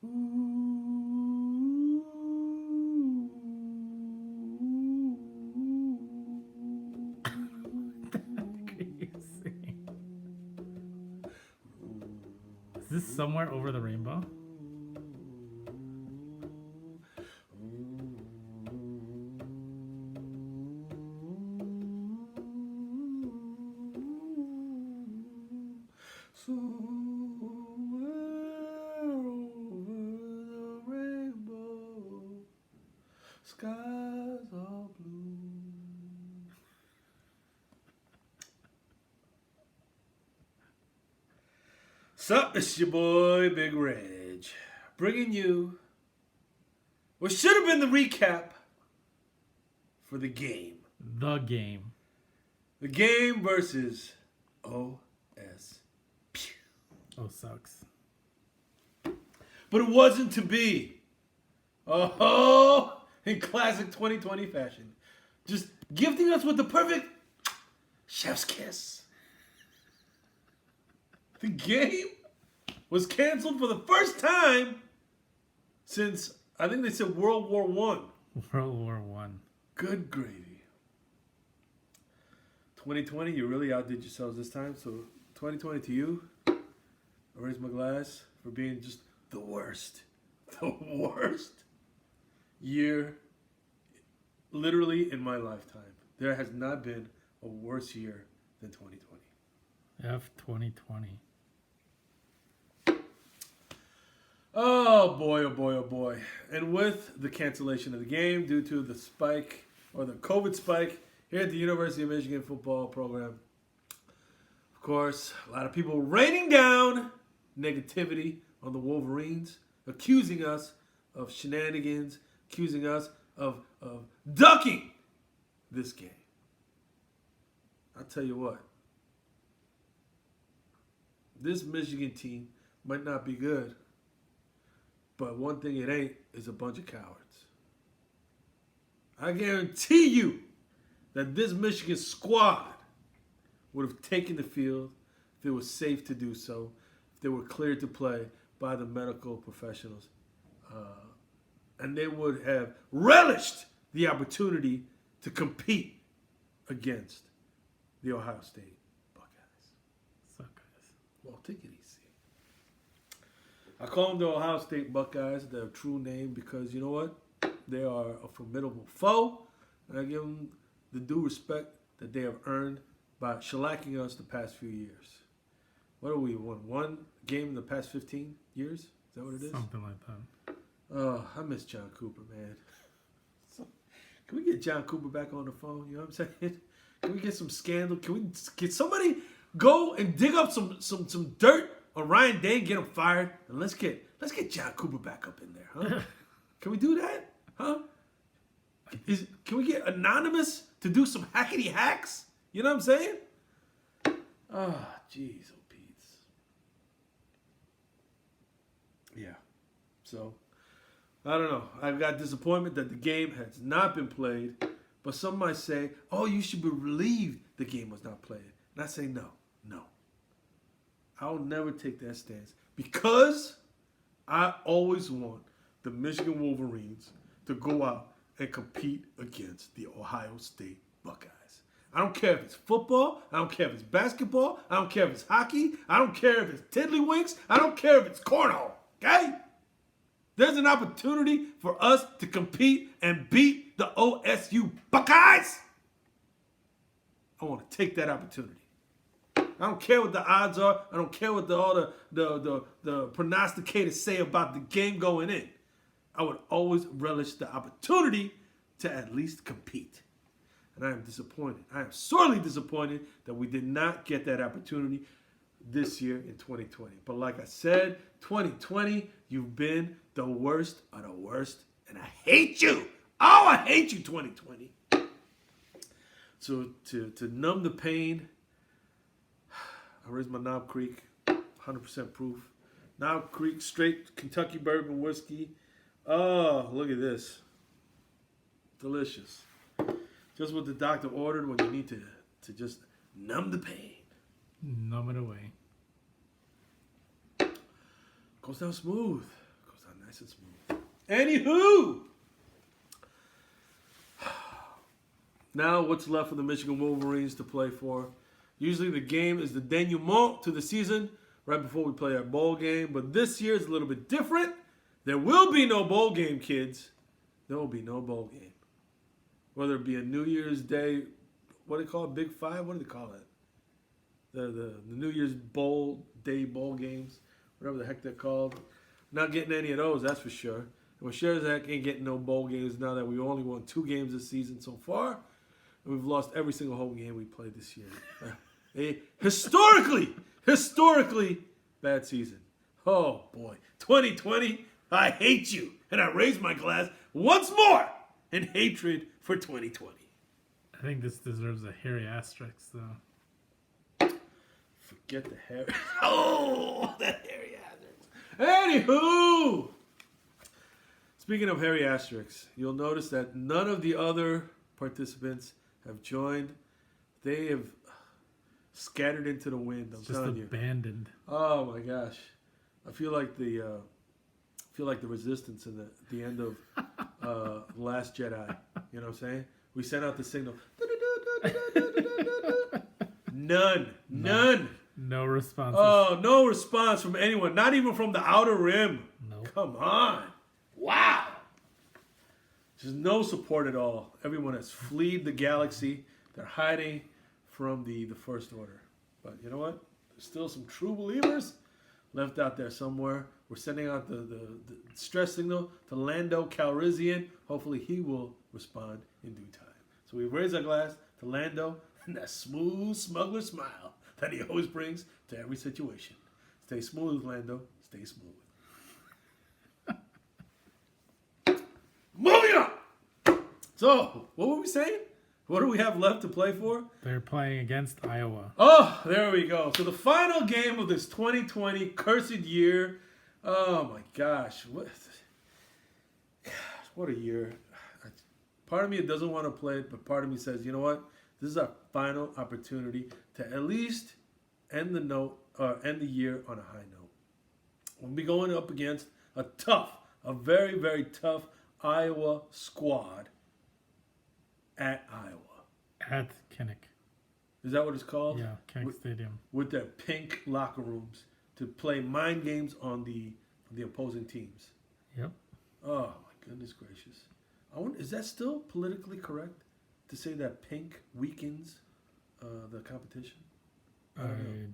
Is this Somewhere Over the Rainbow? Somewhere over the rainbow, skies are blue. Sup, it's your boy Big Reg, bringing you what should have been the recap for the game. The game. The game versus OS. Oh, sucks. But it wasn't to be. Oh, in classic 2020 fashion. Just gifting us with the perfect chef's kiss. The game was canceled for the first time since, I think they said World War I. World War One. Good gravy. 2020, you really outdid yourselves this time. So 2020 to you, I raise my glass for being just the worst. The worst year literally in my lifetime. There has not been a worse year than 2020. F 2020. Oh boy, oh boy, oh boy. And with the cancellation of the game due to the spike or the COVID spike here at the University of Michigan football program, of course, a lot of people raining down negativity on the Wolverines, accusing us of shenanigans, accusing us of ducking this game. I'll tell you what, this Michigan team might not be good, but one thing it ain't is a bunch of cowards. I guarantee you that this Michigan squad would have taken the field if it was safe to do so, if they were cleared to play by the medical professionals. And they would have relished the opportunity to compete against the Ohio State Buckeyes. Suck, guys. Well, take it easy. I call them the Ohio State Buckeyes, their true name, because you know what? They are a formidable foe, and I give them the due respect that they have earned by shellacking us the past few years. What are we, won one game in the past 15 years? Is that what it is? Something like that. Oh, I miss John Cooper, man. Can we get John Cooper back on the phone? You know what I'm saying? Can we get some scandal? Can somebody go and dig up some dirt on Ryan Day and get him fired? And let's get John Cooper back up in there, huh? Can we do that? Huh? Can we get Anonymous to do some hackety hacks? You know what I'm saying? Ah, jeez, oh Pete's. Yeah. So, I don't know. I've got disappointment that the game has not been played, but some might say, oh, you should be relieved the game was not played. And I say, no. I'll never take that stance because I always want the Michigan Wolverines to go out and compete against the Ohio State Buckeyes. I don't care if it's football. I don't care if it's basketball. I don't care if it's hockey. I don't care if it's tiddlywinks. I don't care if it's cornhole. Okay? There's an opportunity for us to compete and beat the OSU Buckeyes. I want to take that opportunity. I don't care what the odds are. I don't care what all the prognosticators say about the game going in. I would always relish the opportunity to at least compete. And I am disappointed. I am sorely disappointed that we did not get that opportunity this year in 2020. But like I said, 2020, you've been the worst of the worst. And I hate you. Oh, I hate you, 2020. So to numb the pain, I raised my Knob Creek, 100% proof. Knob Creek straight Kentucky bourbon whiskey. Oh, look at this. Delicious. Just what the doctor ordered when you need to just numb the pain. Numb it away. Goes down smooth. Goes down Nice and smooth. Anywho, now what's left for the Michigan Wolverines to play for? Usually the game is the denouement to the season right before we play our bowl game. But this year is a little bit different. There will be no bowl game, kids. There will be no bowl game. Whether it be a New Year's Day, what do they call it? Big Five? What do they call it? The New Year's bowl games, whatever the heck they're called. Not getting any of those, that's for sure. And we're sure as heck ain't getting no bowl games now that we only won 2 games this season so far. And we've lost every single home game we played this year. A historically bad season. Oh boy. 2020, I hate you. And I raise my glass once more in hatred for 2020. I think this deserves a hairy asterisk, though. Forget the hair. Oh, that hairy asterisk. Anywho, speaking of hairy asterisks, you'll notice that none of the other participants have joined. They have scattered into the wind. I'm It's just telling you. abandoned. Oh my gosh, I feel like the Resistance in the end of Last Jedi. You know what I'm saying? We sent out the signal. None. No responses. Oh, no response from anyone. Not even from the Outer Rim. Nope. Come on. Wow. There's no support at all. Everyone has fled the galaxy. They're hiding from the First Order. But you know what? There's still some true believers left out there somewhere. We're sending out the stress signal to Lando Calrissian. Hopefully he will respond in due time. So we raise our glass to Lando and that smooth smuggler smile that he always brings to every situation. Stay smooth, Lando. Stay smooth. Moving on. So, what were we saying? What do we have left to play for? They're playing against Iowa. Oh, there we go. So the final game of this 2020 cursed year. Oh my gosh. What a year. Part of me doesn't want to play it, but part of me says, you know what? This is our final opportunity to at least end the year on a high note. We'll be going up against a very, very tough Iowa squad at Iowa. At Kinnick. Is that what it's called? Yeah, Kinnick Stadium. With their pink locker rooms to play mind games on the opposing teams. Yep. Oh my goodness gracious! I wonder, is that still politically correct to say that pink weakens the competition? I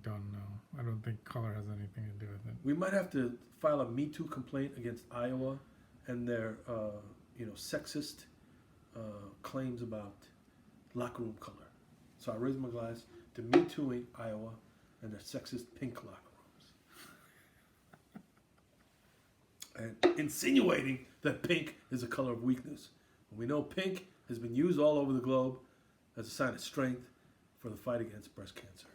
don't know. I don't think color has anything to do with it. We might have to file a Me Too complaint against Iowa and their sexist claims about locker room color. So I raise my glass to Me Tooing Iowa and their sexist pink locker rooms. And insinuating that pink is a color of weakness. We know pink has been used all over the globe as a sign of strength for the fight against breast cancer.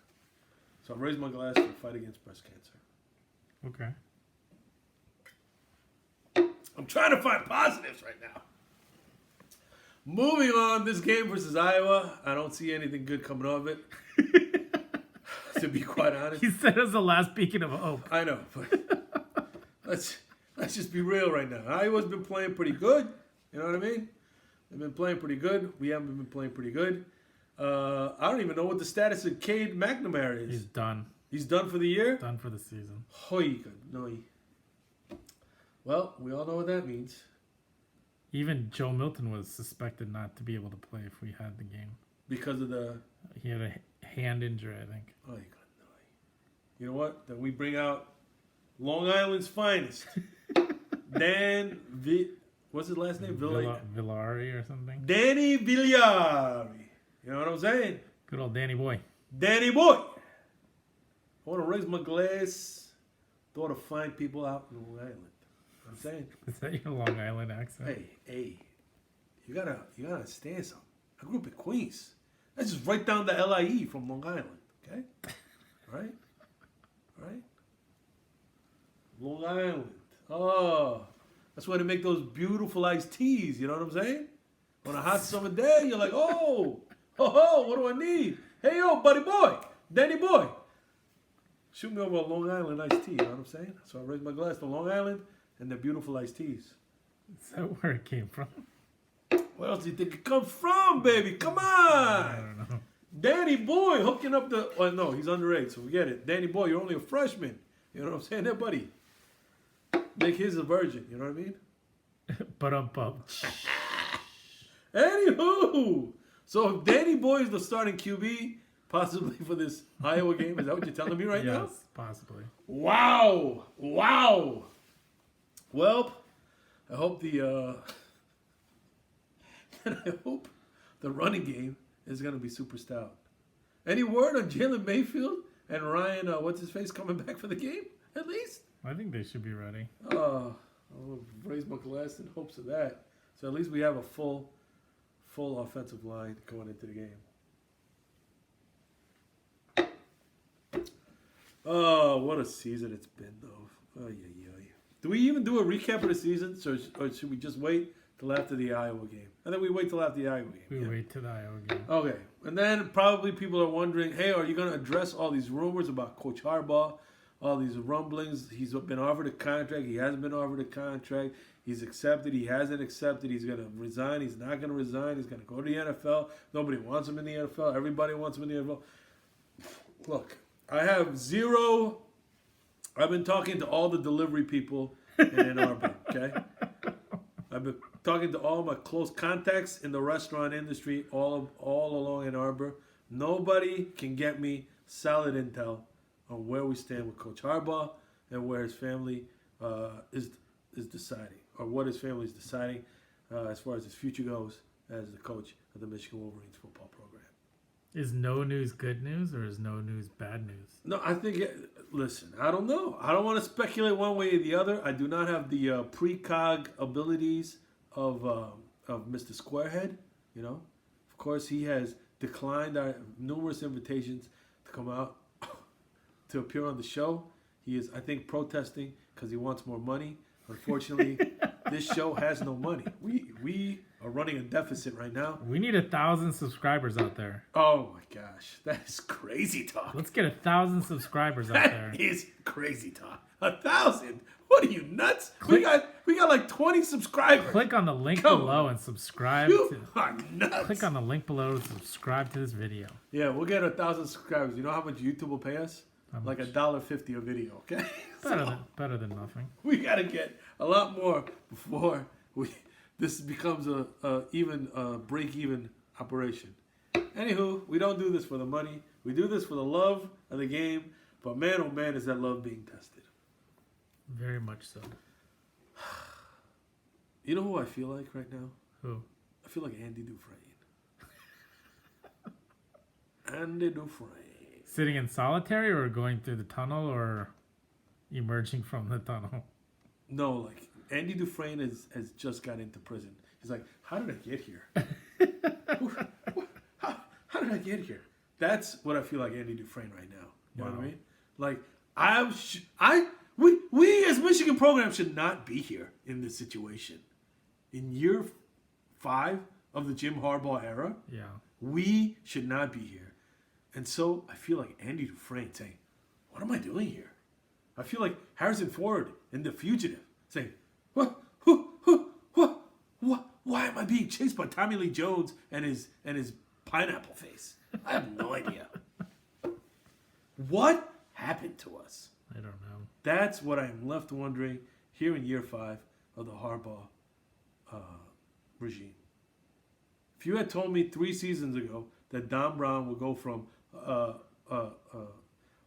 So I raise my glass to the fight against breast cancer. Okay. I'm trying to find positives right now. Moving on, this game versus Iowa, I don't see anything good coming of it. To be quite honest. He said it was the last beacon of hope. I know, but let's just be real right now. Iowa's been playing pretty good. You know what I mean? They've been playing pretty good. We haven't been playing pretty good. I don't even know what the status of Cade McNamara is. He's done. He's done for the year? Done for the season. Hoi, no. Well, we all know what that means. Even Joe Milton was suspected not to be able to play if we had the game. Because of the... He had a hand injury, I think. Oh, you know what? Then we bring out Long Island's finest. What's his last name? Villari or something. Danny Villari. You know what I'm saying? Good old Danny boy. Danny boy. I want to raise my glass to all the fine people out in Long Island. I'm saying. Is that your Long Island accent? Hey, you gotta understand something. I grew up in Queens. That's just right down the LIE from Long Island. Okay, right. Long Island. Oh, that's why they make those beautiful iced teas. You know what I'm saying? On a hot summer day, you're like, oh, what do I need? Hey, yo, buddy boy, Danny boy. Shoot me over a Long Island iced tea, you know what I'm saying? So I raise my glass to Long Island, and their beautiful iced teas. Is that where it came from? Where else do you think it comes from, baby? Come I on! don't know. Danny Boy hooking up the. Oh, no, he's underage, so forget it. Danny Boy, you're only a freshman. You know what I'm saying there, buddy? Make his a virgin, you know what I mean? But Anywho, so if Danny Boy is the starting QB, possibly for this Iowa game, is that what you're telling me right now? yes, possibly. Wow! Wow! Well, I hope the I hope the running game is going to be super stout. Any word on Jalen Mayfield and Ryan? What's his face coming back for the game? At least. I think they should be ready. I'll raise my glass in hopes of that. So at least we have a full offensive line going into the game. Oh, what a season it's been, though. Ay, ay, ay. Do we even do a recap of the season, or should we just wait till after the Iowa game? I think we wait till after the Iowa game. We yeah. wait till the Iowa game. Okay. And then probably people are wondering, hey, are you going to address all these rumors about Coach Harbaugh, all these rumblings? He's been offered a contract. He hasn't been offered a contract. He's accepted. He hasn't accepted. He's going to resign. He's not going to resign. He's going to go to the NFL. Nobody wants him in the NFL. Everybody wants him in the NFL. Look, I have zero. I've been talking to all the delivery people in Ann Arbor, okay? I've been talking to all my close contacts in the restaurant industry all along Ann Arbor. Nobody can get me solid intel on where we stand with Coach Harbaugh and where his family is deciding, or what his family is deciding as far as his future goes as the coach of the Michigan Wolverines football program. Is no news good news or is no news bad news? No, I think. Listen, I don't know. I don't want to speculate one way or the other. I do not have the precog abilities of Mr. Squarehead. You know, of course, he has declined our numerous invitations to come out to appear on the show. He is, I think, protesting because he wants more money. Unfortunately, this show has no money. We are running a deficit right now. We need 1,000 subscribers out there. Oh my gosh, that is crazy talk. Let's get 1,000 subscribers out there. That is crazy talk. 1,000? What are you, nuts? We got like 20 subscribers. Click on the link Come below on. and subscribe. You are nuts. Click on the link below to subscribe to this video. Yeah, we'll get 1,000 subscribers. You know how much YouTube will pay us? Like $1.50 a video. Okay. Better than nothing. We gotta get a lot more before this becomes a break even operation. Anywho, we don't do this for the money. We do this for the love of the game. But man, oh man, is that love being tested. Very much so. You know who I feel like right now? Who? I feel like Andy Dufresne. Andy Dufresne. Sitting in solitary or going through the tunnel or emerging from the tunnel? No, like Andy Dufresne has just got into prison. He's like, how did I get here? How did I get here? That's what I feel like Andy Dufresne right now. You know what I mean? Like we as Michigan program should not be here in this situation. In year 5 of the Jim Harbaugh era, Yeah. we should not be here. And so I feel like Andy Dufresne saying, what am I doing here? I feel like Harrison Ford in The Fugitive saying, what, why am I being chased by Tommy Lee Jones and his pineapple face? I have no idea. What happened to us? I don't know. That's what I am left wondering here in year 5 of the Harbaugh regime. If you had told me 3 seasons ago that Don Brown would go from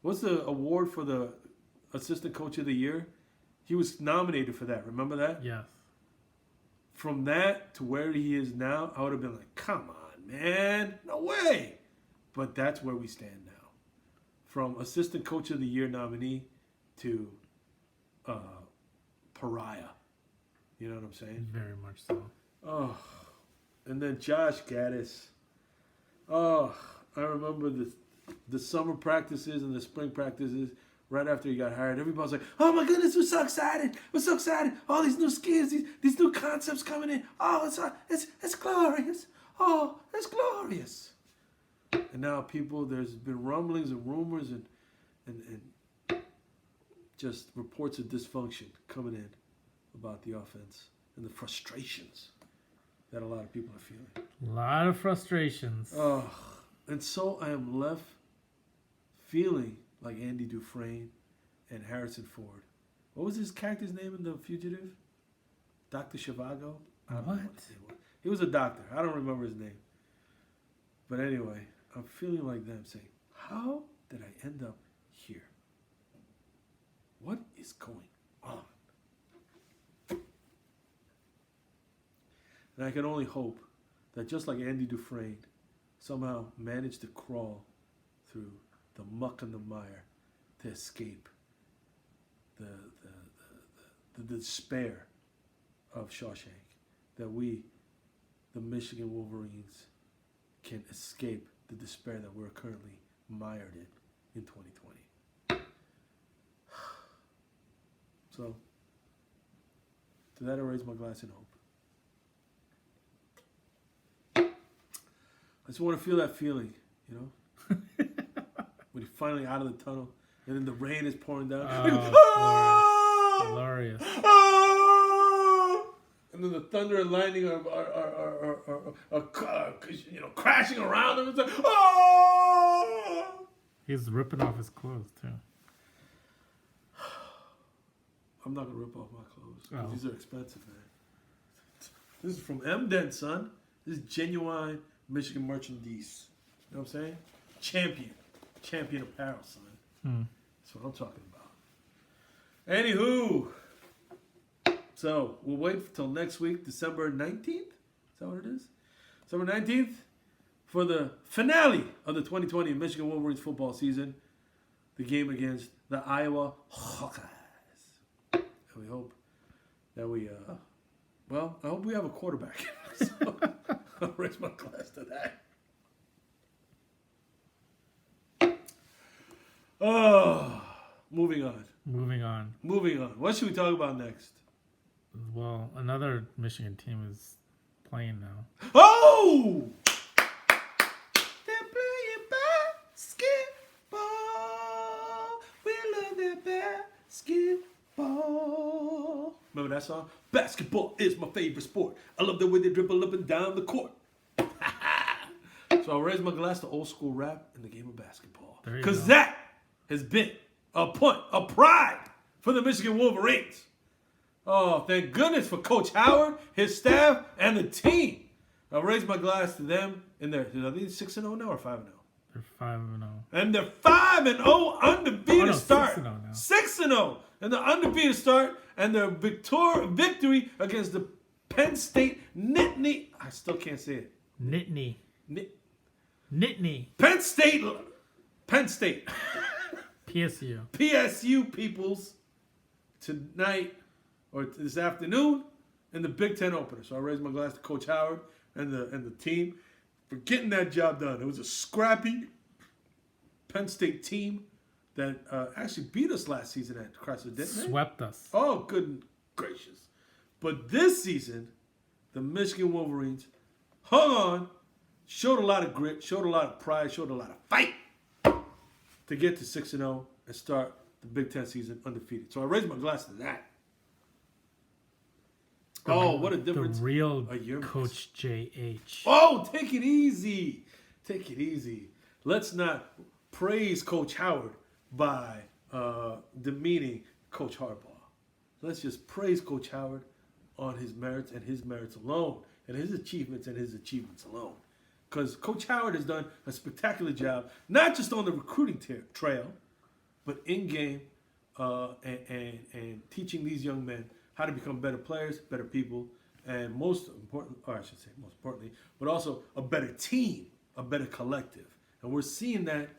what's the award for the assistant coach of the year? He was nominated for that. Remember that? Yes. From that to where he is now, I would have been like, come on, man. No way. But that's where we stand now. From assistant coach of the year nominee to pariah. You know what I'm saying? Very much so. Oh, and then Josh Gaddis. Oh, I remember the summer practices and the spring practices right after he got hired. Everybody's like, oh my goodness, we're so excited. We're so excited. All these new skills, these new concepts coming in. Oh, it's glorious. Oh, it's glorious. And now there's been rumblings and rumors and just reports of dysfunction coming in. about the offense and the frustrations that a lot of people are feeling. A lot of frustrations. And so I am left feeling like Andy Dufresne and Harrison Ford. What was his character's name in The Fugitive? Dr. Zhivago? I don't know What? his name was. He was a doctor. I don't remember his name. But anyway, I'm feeling like them saying, how did I end up here? What is going on? And I can only hope that just like Andy Dufresne somehow managed to crawl through the muck and the mire to escape the despair of Shawshank, that we, the Michigan Wolverines, can escape the despair that we're currently mired in 2020. So, to that I raise my glass in hope. I just want to feel that feeling, you know? When you're finally out of the tunnel and then the rain is pouring down. Glorious. And then the thunder and lightning are crashing around him. It's like, He's ripping off his clothes too. I'm not going to rip off my clothes. 'Cause Oh. these are expensive, man. This is from Emden, son. This is genuine Michigan merchandise. You know what I'm saying? Champion apparel, son. That's what I'm talking about. Anywho, so we'll wait till next week, December 19th. Is that what it is? December 19th for the finale of the 2020 Michigan Wolverines football season. The game against the Iowa Hawkeyes. And we hope that we, I hope we have a quarterback. So I'll raise my glass to that. Oh, moving on. Moving on. What should we talk about next? Well, another Michigan team is playing now. Oh! They're playing basketball. We love that basketball. Remember that song? Basketball is my favorite sport. I love the way they dribble up and down the court. So I'll raise my glass to old school rap in the game of basketball. There you Because go. that has been a point of pride for the Michigan Wolverines. Oh, thank goodness for Coach Howard, his staff, and the team. I'll raise my glass to them in their, are they 6-0 now or 5-0? They're 5-0. And they're 5-0 undefeated start. 6-0 now. 6-0 and the undefeated start and their victory against the Penn State Nittany. I still can't say it. Nittany. Nit- Penn State. PSU. PSU peoples tonight or this afternoon in the Big Ten opener. So I raise my glass to Coach Howard and the team for getting that job done. It was a scrappy Penn State team that actually beat us last season at Chrysler, didn't they? Swept us. Oh, good gracious. But this season, the Michigan Wolverines hung on, showed a lot of grit, showed a lot of pride, showed a lot of fight to get to 6-0 and start the Big Ten season undefeated. So I raise my glass to that. What a difference. The real a year makes. Coach J.H. Oh, take it easy. Take it easy. Let's not praise Coach Howard by demeaning Coach Harbaugh. Let's just praise Coach Howard on his merits and his merits alone, and his achievements alone. Because Coach Howard has done a spectacular job, not just on the recruiting trail, but in-game and teaching these young men how to become better players, better people, and most importantly, but also a better team, a better collective. And we're seeing that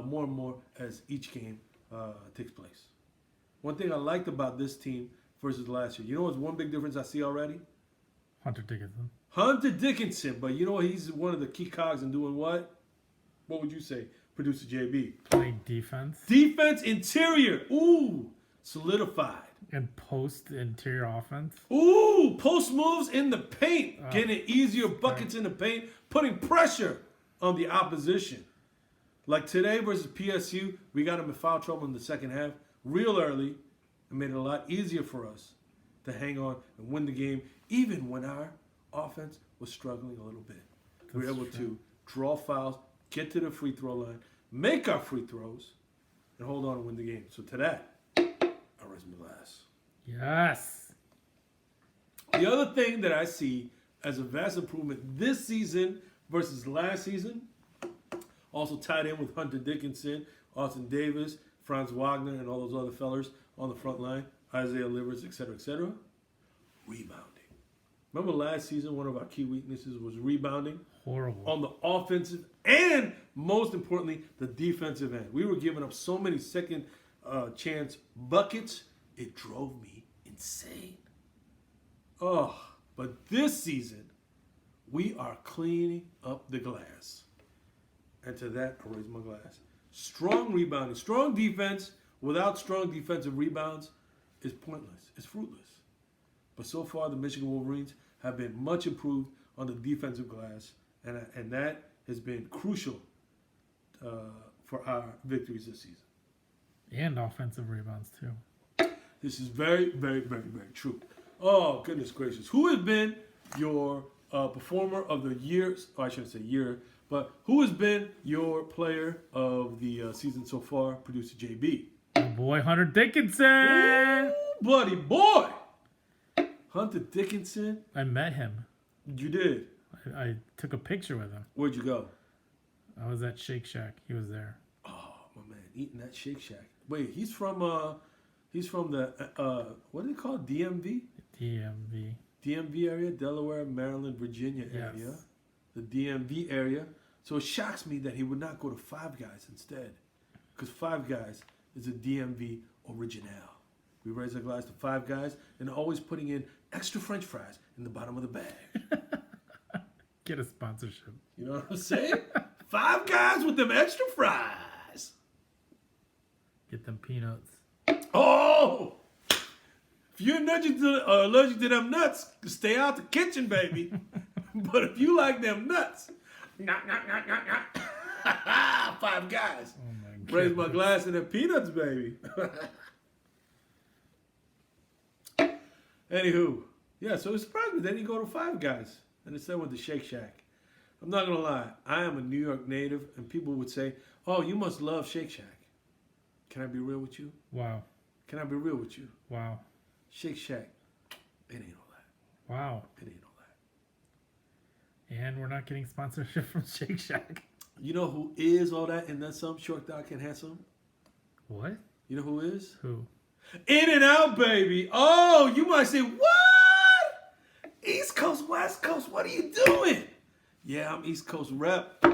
more and more as each game takes place. One thing I liked about this team versus last year, you know what's one big difference I see already? Hunter Dickinson. Hunter Dickinson, but you know he's one of the key cogs in doing what? What would you say, Producer JB? Playing defense. Defense interior. Ooh, solidified. And post interior offense. Ooh, post moves in the paint. Getting easier buckets in the paint. Putting pressure on the opposition. Like today versus PSU, we got them in foul trouble in the second half real early. It made it a lot easier for us to hang on and win the game, even when our offense was struggling a little bit. We were That's able true. to draw fouls, get to the free throw line, make our free throws, and hold on and win the game. So to that, I raise my glass. Yes. The other thing that I see as a vast improvement this season versus last season, also tied in with Hunter Dickinson, Austin Davis, Franz Wagner, and all those other fellers on the front line, Isaiah Livers, etc., rebounding. Remember last season, one of our key weaknesses was rebounding Horrible. on the offensive and, most importantly, the defensive end. We were giving up so many second chance buckets, it drove me insane. Oh, but this season, we are cleaning up the glass. And to that, I raise my glass. Strong rebounding, strong defense without strong defensive rebounds is pointless. It's fruitless. But so far, the Michigan Wolverines have been much improved on the defensive glass, and that has been crucial for our victories this season. And offensive rebounds, too. This is very, very, very, very true. Oh, goodness gracious. Who has been your performer of the year? Oh, I shouldn't say year, but who has been your player of the season so far? Producer JB. Oh boy, Hunter Dickinson. Ooh, buddy boy. Hunter Dickinson. I met him. You did. I took a picture with him. Where'd you go? I was at Shake Shack. He was there. Oh, my man, eating that Shake Shack. Wait, he's from the what do they call it? DMV? DMV. DMV area, Delaware, Maryland, Virginia area. Yes. The DMV area. So it shocks me that he would not go to Five Guys instead. Because Five Guys is a DMV original. We raise our glass to Five Guys and always putting in extra French fries in the bottom of the bag. Get a sponsorship. You know what I'm saying? Five Guys with them extra fries. Get them peanuts. Oh! If you're allergic to them nuts, stay out the kitchen, baby. But if you like them nuts, Five Guys. Oh my god. Raise my glass of them peanuts, baby. Anywho, yeah, so it surprised me. They didn't go to Five Guys and instead went to Shake Shack. I'm not going to lie. I am a New York native, and people would say, oh, you must love Shake Shack. Can I be real with you? Wow. Can I be real with you? Wow. Shake Shack, it ain't all that. Wow. It ain't all that. And we're not getting sponsorship from Shake Shack. You know who is all that and then some? Short, dark, and handsome? What? You know who is? Who? In and Out, baby. Oh, you might say, what? East Coast, West Coast, what are you doing? Yeah, I'm East Coast rep.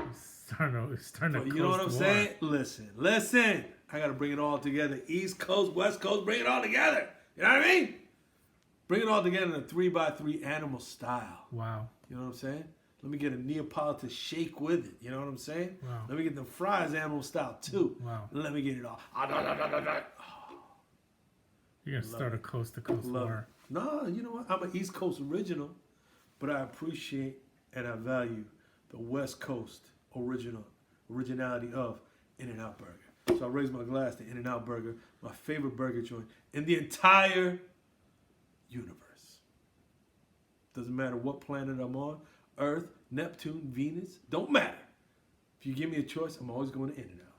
Starting to But you know what I'm saying? Listen. I got to bring it all together. East Coast, West Coast, bring it all together. You know what I mean? Bring it all together in a 3x3 animal style. Wow. You know what I'm saying? Let me get a Neapolitan shake with it. You know what I'm saying? Wow. Let me get the fries animal style too. Wow. Let me get it all. You're gonna start a coast to coast Love war. it. No, you know what? I'm an East Coast original, but I appreciate and I value the West Coast originality of In-N-Out Burger. So I raise my glass to In-N-Out Burger, my favorite burger joint in the entire universe. Doesn't matter what planet I'm on, Earth, Neptune, Venus, don't matter. If you give me a choice, I'm always going to In-N-Out.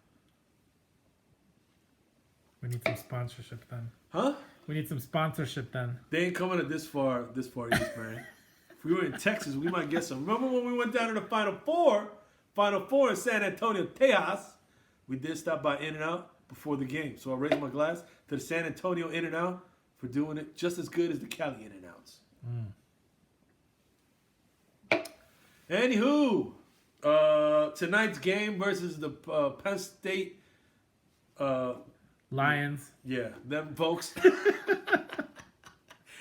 We need some sponsorship then. Huh? We need some sponsorship then. They ain't coming to this far east, man. If we were in Texas, we might get some. Remember when we went down to the Final Four in San Antonio, Tejas? We did stop by In-N-Out before the game. So I raise my glass to the San Antonio In-N-Out for doing it just as good as the Cali In-N-Outs. Anywho, tonight's game versus the Penn State, Lions. yeah, them folks.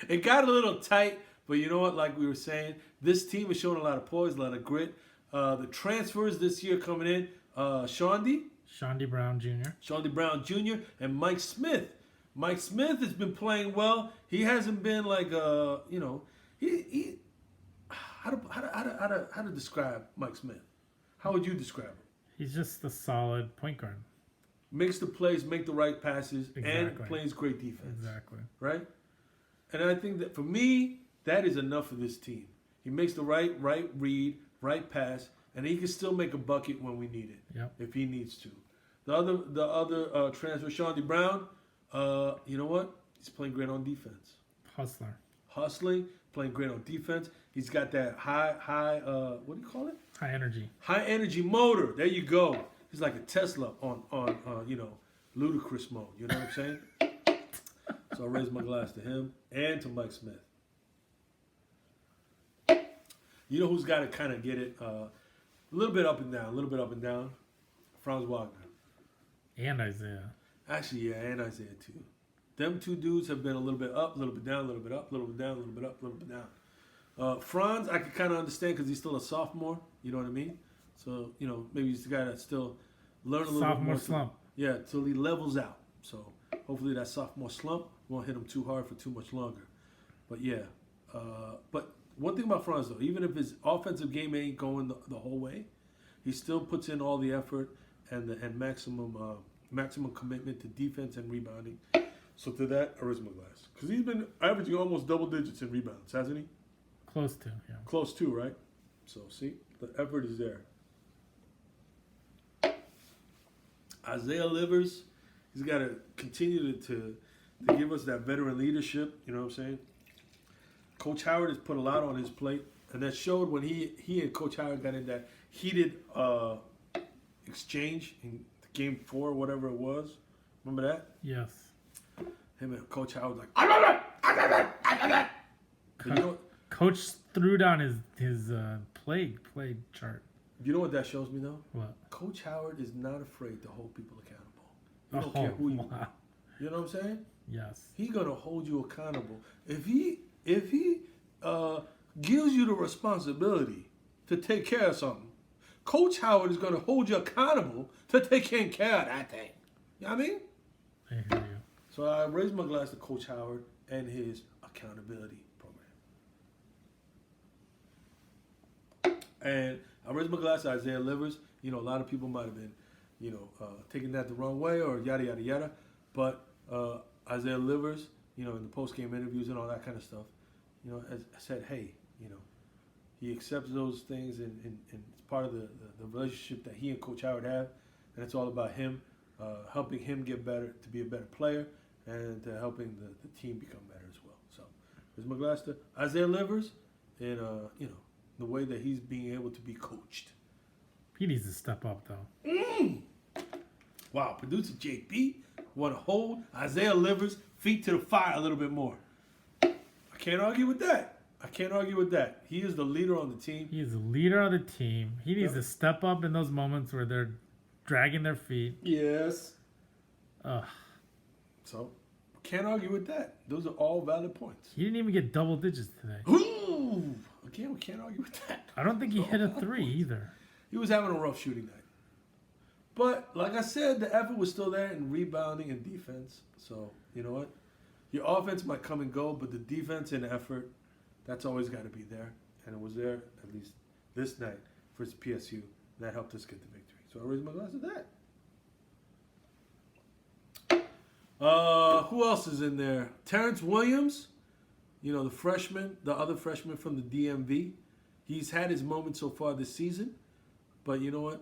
It got a little tight, but you know what? Like we were saying, this team is showing a lot of poise, a lot of grit. The transfers this year coming in, Shondi Brown Jr. Charlie Brown Jr. and Mike Smith. Mike Smith has been playing well. He hasn't been like he how to describe Mike Smith? How would you describe him? He's just a solid point guard. Makes the plays, make the right passes, and Exactly. plays great defense. Exactly. Right? And I think that for me, that is enough for this team. He makes the right read, right pass, and he can still make a bucket when we need it. Yep. If he needs to. The other transfer, Shawnee Brown, you know what? He's playing great on defense. Hustler. Hustling, playing great on defense. He's got that high what do you call it? High energy. High energy motor. There you go. He's like a Tesla on ludicrous mode. You know what I'm saying? So I raise my glass to him and to Mike Smith. You know who's got to kind of get it a little bit up and down? Franz Wagner. And Isaiah. Actually, yeah, and Isaiah too. Them two dudes have been a little bit up, a little bit down, a little bit up, a little bit down, a little bit up, a little bit down. Franz, I can kind of understand because he's still a sophomore. You know what I mean? So, maybe he's the guy that still learn a little bit more. Sophomore slump. Yeah, till he levels out. So hopefully that sophomore slump won't hit him too hard for too much longer. But yeah, but one thing about Franz though, even if his offensive game ain't going the whole way, he still puts in all the effort and maximum commitment to defense and rebounding. So to that, I raise my glass. Because he's been averaging almost double digits in rebounds, hasn't he? Close to, yeah. Close to, right? So see, the effort is there. Isaiah Livers, he's got to continue to give us that veteran leadership. You know what I'm saying? Coach Howard has put a lot on his plate, and that showed when he and Coach Howard got in that heated exchange in Game 4, whatever it was. Remember that? Yes. Him and Coach Howard like. You know, Coach threw down his play chart. you know what that shows me though? What? Coach Howard is not afraid to hold people accountable. He don't care who you are. You know what I'm saying? Yes. He's gonna hold you accountable. If he gives you the responsibility to take care of something, Coach Howard is gonna hold you accountable to taking care of that thing. You know what I mean? I hear you. So I raise my glass to Coach Howard and his accountability program. And I raise my glass to Isaiah Livers. A lot of people might have been, taking that the wrong way or yada, yada, yada. But Isaiah Livers, in the post-game interviews and all that kind of stuff, as I said, hey, he accepts those things and it's part of the relationship that he and Coach Howard have. And it's all about him, helping him get better, to be a better player, and helping the team become better as well. So there's my glass to Isaiah Livers and, the way that he's being able to be coached. He needs to step up, though. Wow, producer JP want to hold Isaiah Livers' feet to the fire a little bit more. I can't argue with that. He is the leader on the team. He is the leader of the team. He needs to step up in those moments where they're dragging their feet. Yes. Ugh. So, can't argue with that. Those are all valid points. He didn't even get double digits today. Ooh! Again, we can't argue with that. I don't think he hit a 3 either. He was having a rough shooting night. But, like I said, the effort was still there in rebounding and defense. So, you know what? Your offense might come and go, but the defense and effort, that's always got to be there. And it was there, at least this night, for PSU. And that helped us get the victory. So I raise my glass to that. Who else is in there? Terrence Williams, the freshman, the other freshman from the DMV. He's had his moment so far this season. But you know what?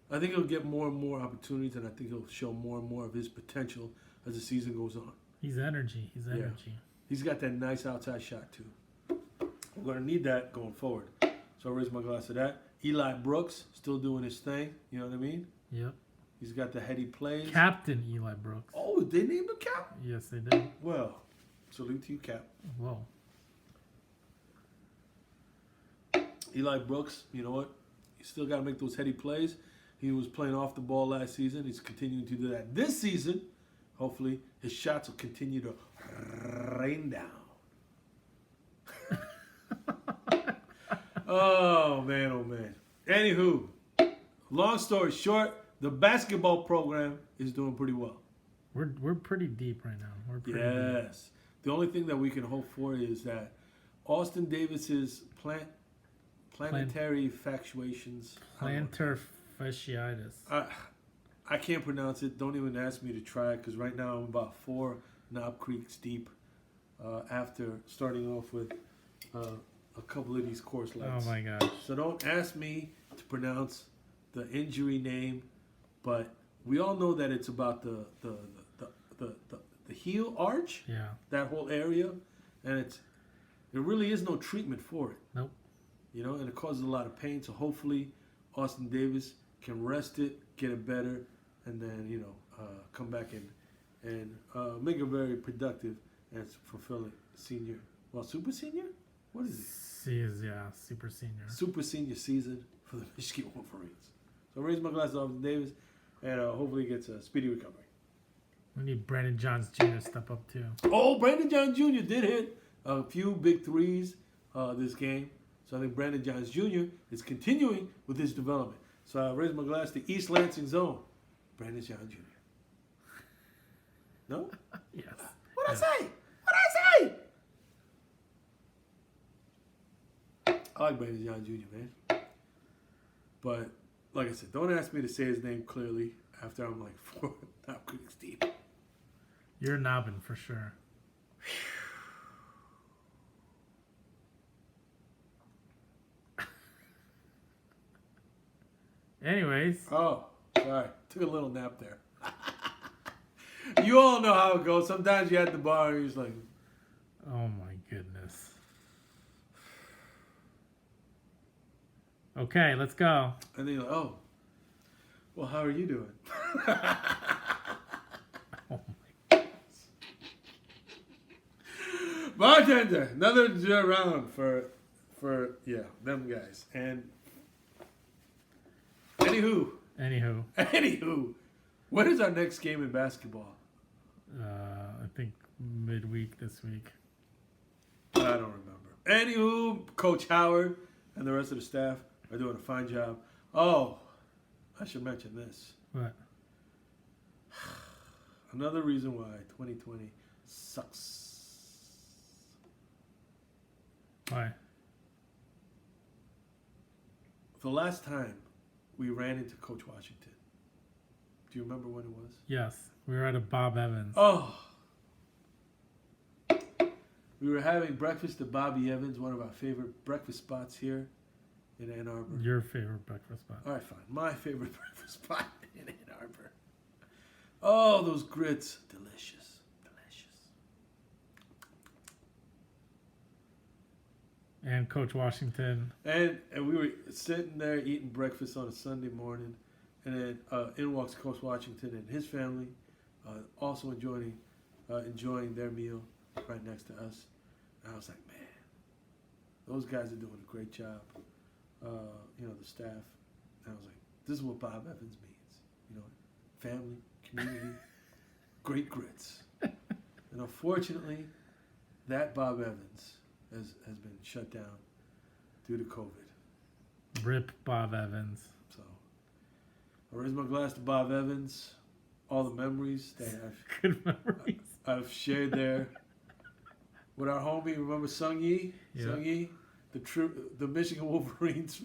I think he'll get more and more opportunities, and I think he'll show more and more of his potential as the season goes on. He's energy. He's got that nice outside shot, too. We're going to need that going forward. So I raise my glass to that. Eli Brooks, still doing his thing. You know what I mean? Yep. He's got the heady plays. Captain Eli Brooks. Oh, they named him Cap? Yes, they did. Well, salute to you, Cap. Whoa. Eli Brooks, you know what? You still got to make those heady plays. He was playing off the ball last season. He's continuing to do that this season. Hopefully, his shots will continue to rain down. Oh, man. Anywho, long story short, the basketball program is doing pretty well. We're pretty deep right now. We're pretty deep. Yes. The only thing that we can hope for is that Austin Davis's planetary factuations. Plantar fasciitis. I can't pronounce it. Don't even ask me to try it because right now I'm about 4 Knob Creek Steep after starting off with a couple of these course Oh lights. my gosh. So don't ask me to pronounce the injury name, but we all know that it's about the heel arch, Yeah. that whole area, and there really is no treatment for it. Nope. You know, and it causes a lot of pain. So hopefully, Austin Davis can rest it, get it better, and then come back and make a very productive and fulfilling senior, super senior. What is it? He is, yeah, super senior. Super senior season for the Michigan Wolverines. So I raise my glass to Austin Davis, and hopefully he gets a speedy recovery. We need Brandon Johns Jr. to step up too. Oh, Brandon Johns Jr. did hit a few big threes this game. So I think Brandon Johns Jr. is continuing with his development. So I raise my glass to East Lansing Zone. Brandon Johns Jr. No? Yes. What'd I Yeah. say? What'd I say? I like Brandon Johns Jr., man. But, like I said, don't ask me to say his name clearly after I'm like 4 Knob Creek deep. You're knobbing for sure. Anyways, Oh, sorry. Took a little nap there. You all know how it goes. Sometimes you're at the bar and you're just like, oh my goodness. Okay, let's go. and then you're like, oh, well, how are you doing? Oh my. Bartender, another round for them guys. And anywho, when is our next game in basketball? I think midweek this week. I don't remember. Anywho, Coach Howard and the rest of the staff are doing a fine job. Oh, I should mention this. What? Another reason why 2020 sucks. Why? The last time we ran into Coach Washington, do you remember when it was? Yes, we were at a Bob Evans. Oh. We were having breakfast at Bobby Evans, one of our favorite breakfast spots here in Ann Arbor. Your favorite breakfast spot. All right, fine. My favorite breakfast spot in Ann Arbor. Oh, those grits. Delicious. Delicious. And Coach Washington. And we were sitting there eating breakfast on a Sunday morning. And then in walks Coach Washington and his family, also enjoying their meal right next to us. And I was like, man, those guys are doing a great job. The staff. And I was like, this is what Bob Evans means. Family, community, great grits. And unfortunately, that Bob Evans has been shut down due to COVID. Rip Bob Evans. So I raise my glass to Bob Evans, all the memories that Good memories. I've shared there with our homie. Remember Sung Yi? Yeah. Sung Yi, the Michigan Wolverines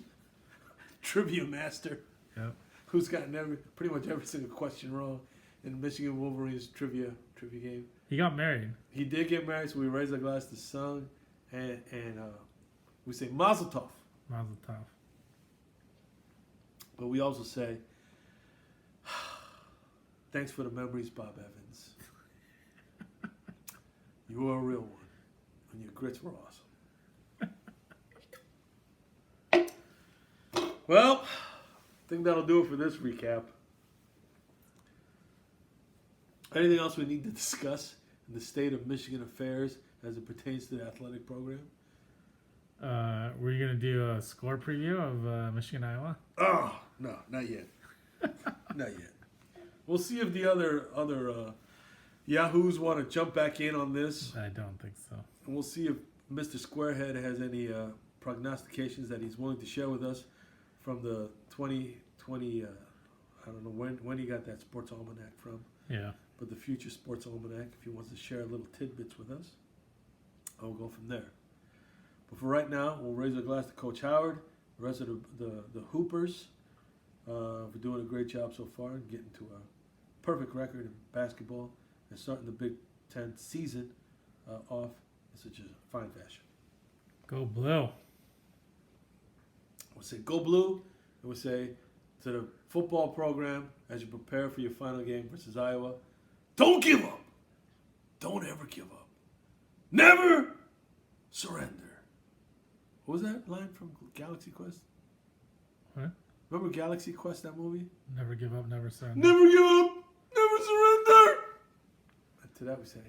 trivia master, Yep. who's gotten pretty much every single question wrong in the Michigan Wolverines trivia game. He got married. He did get married, so we raise our glass to Sung, and we say Mazel Tov. Mazel tov. But we also say, thanks for the memories, Bob Evans. You were a real one, and your grits were awesome. Well, I think that'll do it for this recap. Anything else we need to discuss in the state of Michigan affairs as it pertains to the athletic program? Were you gonna do a score preview of Michigan Iowa? Oh, no, not yet. Not yet. We'll see if the other Yahoos want to jump back in on this. I don't think so. And we'll see if Mr. Squarehead has any prognostications that he's willing to share with us from the 2020, I don't know when he got that sports almanac from, Yeah. but the future sports almanac, if he wants to share little tidbits with us, I'll go from there. But for right now, we'll raise our glass to Coach Howard, the rest of the Hoopers, for doing a great job so far and getting to a perfect record in basketball and starting the Big 2010 season off in such a fine fashion. Go blue. We'll say go blue, and we'll say to the football program as you prepare for your final game versus Iowa, don't give up. Don't ever give up. Never surrender. What was that line from Galaxy Quest? What? Remember Galaxy Quest, that movie? Never give up, never surrender. Never give up. Never surrender. And to that we say,